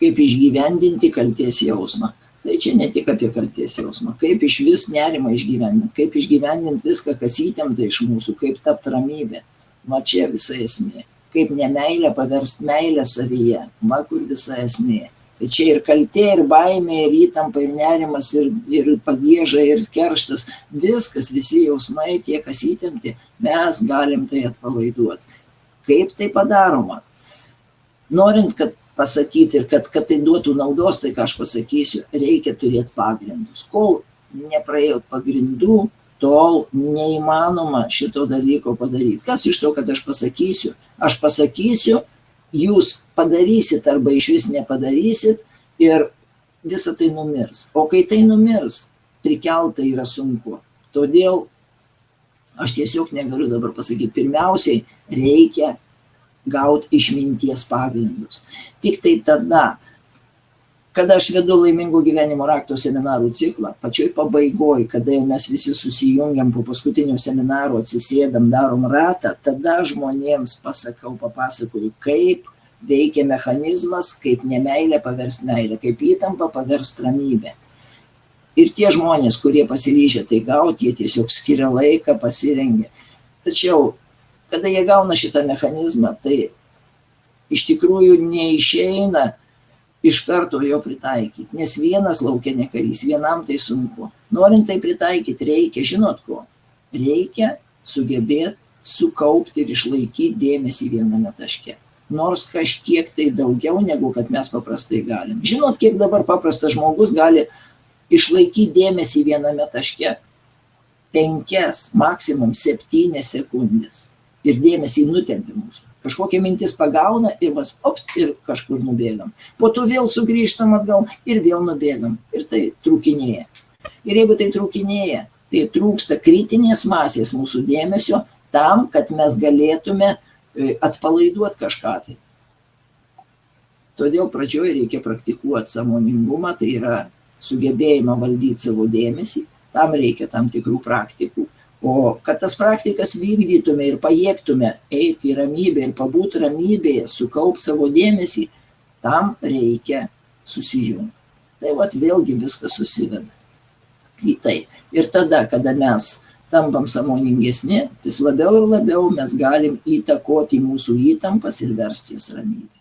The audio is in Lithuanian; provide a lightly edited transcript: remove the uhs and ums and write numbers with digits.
kaip išgyvendinti kaltės jausmą. Tai čia ne tik apie kaltės jausmą, kaip iš vis nerimą išgyvendinti, kaip išgyvendinti viską, kas įtempta iš mūsų, kaip tapti ramybė. Va čia visa esmė. Kaip nemeilę paversti meilę savyje, va kur visa esmė. Tai čia ir kaltė, ir baimė, ir įtampa, ir nerimas, ir pagieža, ir kerštas, viskas, visi jausmai, tie, kas įtempti, mes galim tai atpalaiduoti. Kaip tai padaroma? Norint, kad pasakyti ir kad tai duotų naudos, tai ką aš pasakysiu, reikia turėti pagrindus. Kol nepraėjot pagrindų, tol neįmanoma šito dalyko padaryti. Kas iš to, kad aš pasakysiu? Aš pasakysiu, jūs padarysit arba iš vis nepadarysit ir visa tai numirs. O kai tai numirs, prikelt tai yra sunku. Todėl aš tiesiog negaliu dabar pasakyti. Pirmiausiai reikia gauti išminties pagrindus. Tik tai tada, kada aš vedu Laimingo gyvenimo rakto seminarų ciklą, pačioj pabaigoj, kada jau mes visi susijungiam po paskutinio seminaro, atsisėdam, darom ratą, tada žmonėms papasakoju, kaip veikia mechanizmas, kaip nemeilę paverst meilę, kaip įtampa paverst ramybę. Ir tie žmonės, kurie pasiryžę tai gauti, jie tiesiog skiria laiką, pasirengia. Tačiau, kada jie gauna šitą mechanizmą, tai iš tikrųjų neišeina iš karto jo pritaikyti, nes vienas laukia ne karys, vienam tai sunku. Norint tai pritaikyti, reikia, žinot ko? Reikia sugebėti sukaupti ir išlaikyti dėmesį viename taške. Nors kažkiek tai daugiau, negu kad mes paprastai galim. Žinot, kiek dabar paprastas žmogus gali išlaikyti dėmesį viename taške? 5, maksimum 7 sekundės. Ir dėmesį nutempia mūsų. Kažkokia mintis pagauna ir mes ir kažkur nubėgam. Po to vėl sugrįžtam atgal ir vėl nubėgam. Ir tai trūkinėja. Ir jeigu tai trūkinėja, tai trūksta kritinės masės mūsų dėmesio tam, kad mes galėtume atpalaiduoti kažką tai. Todėl pradžioje reikia praktikuoti sąmoningumą, tai yra sugebėjimą valdyti savo dėmesį. Tam reikia tam tikrų praktikų. O kad tas praktikas vykdytume ir pajėgtume eiti į ramybę ir pabūti ramybėje, sukaupti savo dėmesį, tam reikia susijungti. Tai vat vėlgi viskas susiveda į tai. Ir tada, kada mes tampam sąmoningesni, vis labiau ir labiau mes galim įtakoti mūsų įtampas ir versti jas ramybę.